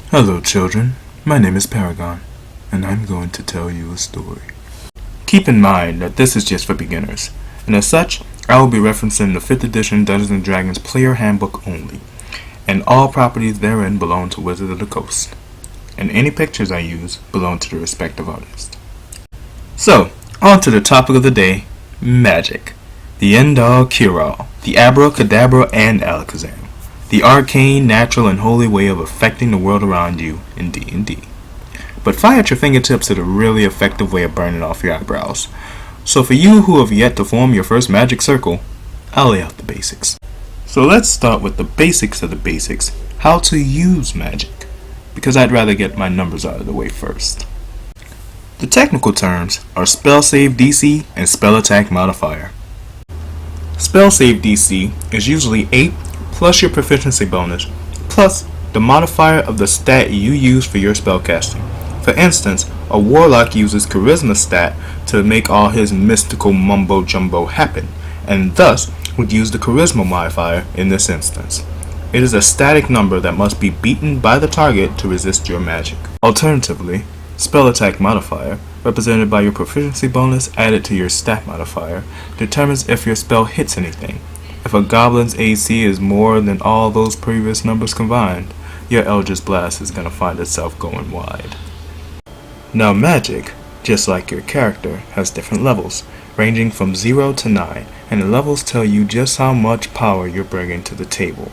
Hello children, my name is Paragon, and I'm going to tell you a story. Keep in mind that this is just for beginners, and as such, I will be referencing the 5th edition Dungeons & Dragons Player Handbook only, and all properties therein belong to Wizard of the Coast, and any pictures I use belong to the respective artist. So, on to the topic of the day, magic. The end-all, cure-all, the abracadabra and alakazam. The arcane, natural, and holy way of affecting the world around you in D&D. But fire at your fingertips is a really effective way of burning off your eyebrows. So for you who have yet to form your first magic circle, I'll lay out the basics. So let's start with the basics of the basics, how to use magic, because I'd rather get my numbers out of the way first. The technical terms are spell save DC and spell attack modifier. Spell save DC is usually 8 plus your proficiency bonus, plus the modifier of the stat you use for your spellcasting. For instance, a warlock uses charisma stat to make all his mystical mumbo jumbo happen, and thus would use the charisma modifier in this instance. It is a static number that must be beaten by the target to resist your magic. Alternatively, spell attack modifier, represented by your proficiency bonus added to your stat modifier, determines if your spell hits anything. If a goblin's AC is more than all those previous numbers combined, your Eldritch Blast is going to find itself going wide. Now magic, just like your character, has different levels, ranging from 0 to 9, and the levels tell you just how much power you're bringing to the table.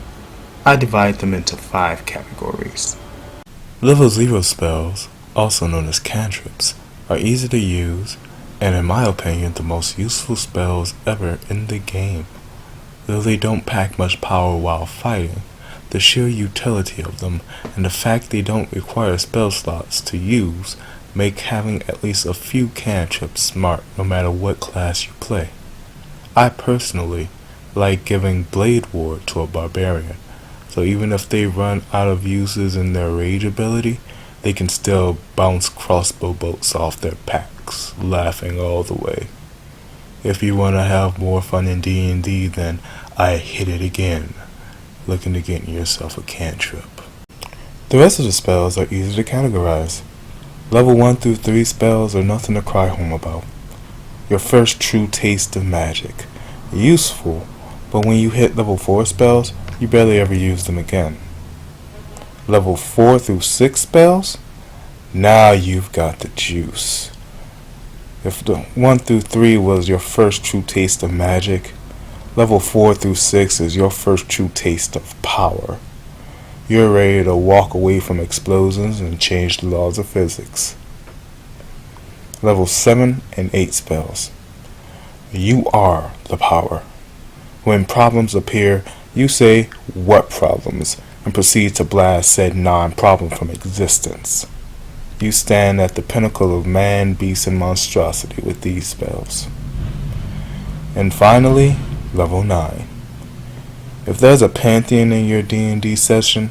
I divide them into 5 categories. Level 0 spells, also known as cantrips, are easy to use, and in my opinion the most useful spells ever in the game. Though they don't pack much power while fighting, the sheer utility of them and the fact they don't require spell slots to use make having at least a few cantrips smart no matter what class you play. I personally like giving Blade Ward to a barbarian, so even if they run out of uses in their rage ability, they can still bounce crossbow bolts off their packs, laughing all the way. If you want to have more fun in D&D, then I hit it again, looking to get yourself a cantrip. The rest of the spells are easy to categorize. Level 1 through 3 spells are nothing to cry home about. Your first true taste of magic. Useful, but when you hit level 4 spells, you barely ever use them again. Level 4 through 6 spells? Now you've got the juice. If the 1 through 3 was your first true taste of magic, level 4 through 6 is your first true taste of power. You're ready to walk away from explosions and change the laws of physics. Level 7 and 8 spells. You are the power. When problems appear, you say, "What problems?" and proceed to blast said non-problem from existence. You stand at the pinnacle of man, beast, and monstrosity with these spells. And finally, level 9. If there's a pantheon in your D&D session,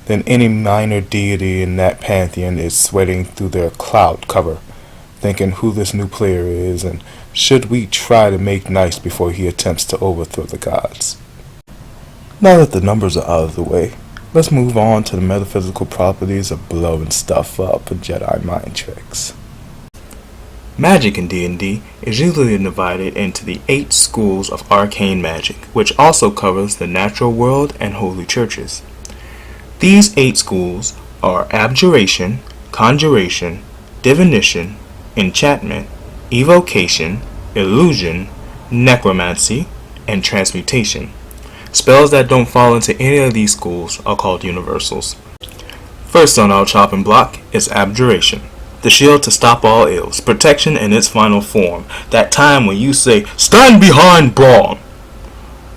then any minor deity in that pantheon is sweating through their cloud cover, thinking who this new player is and should we try to make nice before he attempts to overthrow the gods. Now that the numbers are out of the way, let's move on to the metaphysical properties of blowing stuff up with Jedi mind tricks. Magic in D&D is usually divided into the 8 schools of arcane magic, which also covers the natural world and holy churches. These 8 schools are abjuration, conjuration, divination, enchantment, evocation, illusion, necromancy, and transmutation. Spells that don't fall into any of these schools are called universals. First on our chopping block is abjuration, the shield to stop all ills, protection in its final form, that time when you say, "Stand behind Braun!"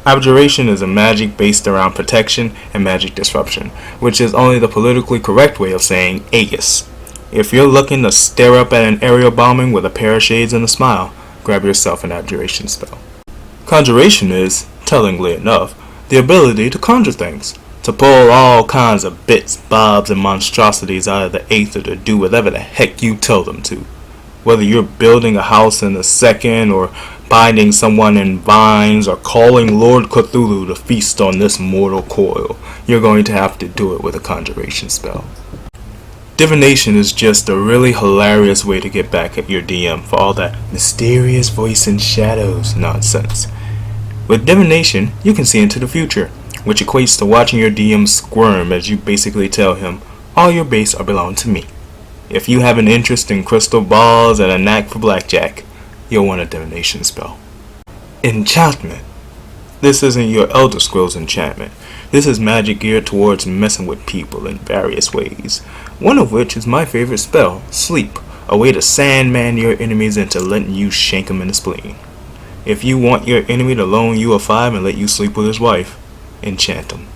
Abjuration is a magic based around protection and magic disruption, which is only the politically correct way of saying Aegis. If you're looking to stare up at an aerial bombing with a pair of shades and a smile, grab yourself an abjuration spell. Conjuration is, tellingly enough, the ability to conjure things, to pull all kinds of bits, bobs, and monstrosities out of the aether to do whatever the heck you tell them to. Whether you're building a house in a second, or binding someone in vines, or calling Lord Cthulhu to feast on this mortal coil, you're going to have to do it with a conjuration spell. Divination is just a really hilarious way to get back at your DM for all that mysterious voice in shadows nonsense. With divination, you can see into the future, which equates to watching your DM squirm as you basically tell him, all your base are belong to me. If you have an interest in crystal balls and a knack for blackjack, you'll want a divination spell. Enchantment. This isn't your Elder Scrolls enchantment. This is magic geared towards messing with people in various ways. One of which is my favorite spell, Sleep, a way to sandman your enemies into letting you shank them in the spleen. If you want your enemy to loan you a 5 and let you sleep with his wife, enchant him.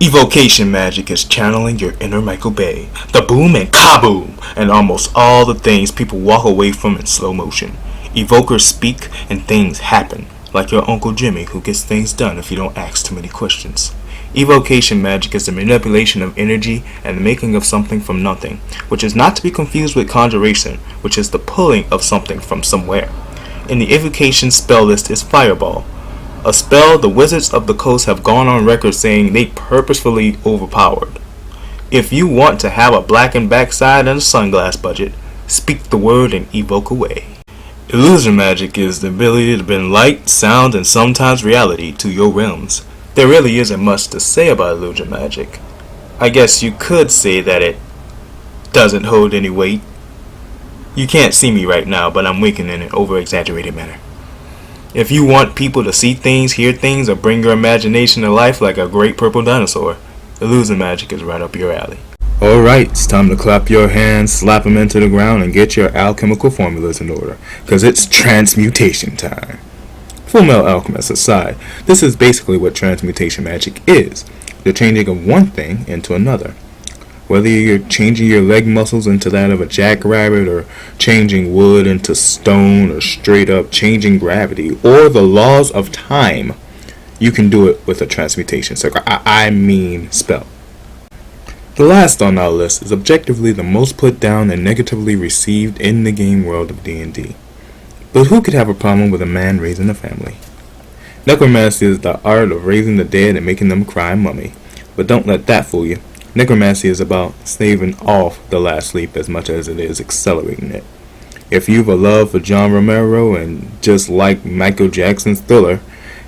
Evocation magic is channeling your inner Michael Bay, the boom and kaboom, and almost all the things people walk away from in slow motion. Evokers speak and things happen, like your Uncle Jimmy who gets things done if you don't ask too many questions. Evocation magic is the manipulation of energy and the making of something from nothing, which is not to be confused with conjuration, which is the pulling of something from somewhere. In the evocation spell list is Fireball, a spell the Wizards of the Coast have gone on record saying they purposefully overpowered. If you want to have a blackened backside and a sunglass budget, speak the word and evoke away. Illusion magic is the ability to bring light, sound, and sometimes reality to your realms. There really isn't much to say about illusion magic. I guess you could say that it doesn't hold any weight. You can't see me right now, but I'm winking in an over-exaggerated manner. If you want people to see things, hear things, or bring your imagination to life like a great purple dinosaur, illusion magic is right up your alley. Alright, it's time to clap your hands, slap them into the ground, and get your alchemical formulas in order, because it's transmutation time. Full Metal Alchemist aside, this is basically what transmutation magic is, the changing of one thing into another. Whether you're changing your leg muscles into that of a jackrabbit, or changing wood into stone, or straight up changing gravity, or the laws of time, you can do it with a transmutation circle. I mean spell. The last on our list is objectively the most put down and negatively received in the game world of D&D. But who could have a problem with a man raising a family? Necromancy is the art of raising the dead and making them cry mummy. But don't let that fool you. Necromancy is about staving off the last sleep as much as it is accelerating it. If you've a love for John Romero and just like Michael Jackson's Thriller,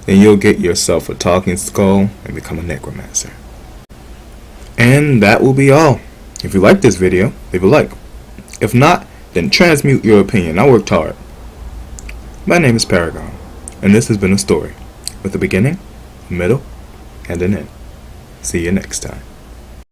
then you'll get yourself a talking skull and become a necromancer. And that will be all. If you like this video, leave a like. If not, then transmute your opinion. I worked hard. My name is Paragon, and this has been a story with a beginning, a middle, and an end. See you next time.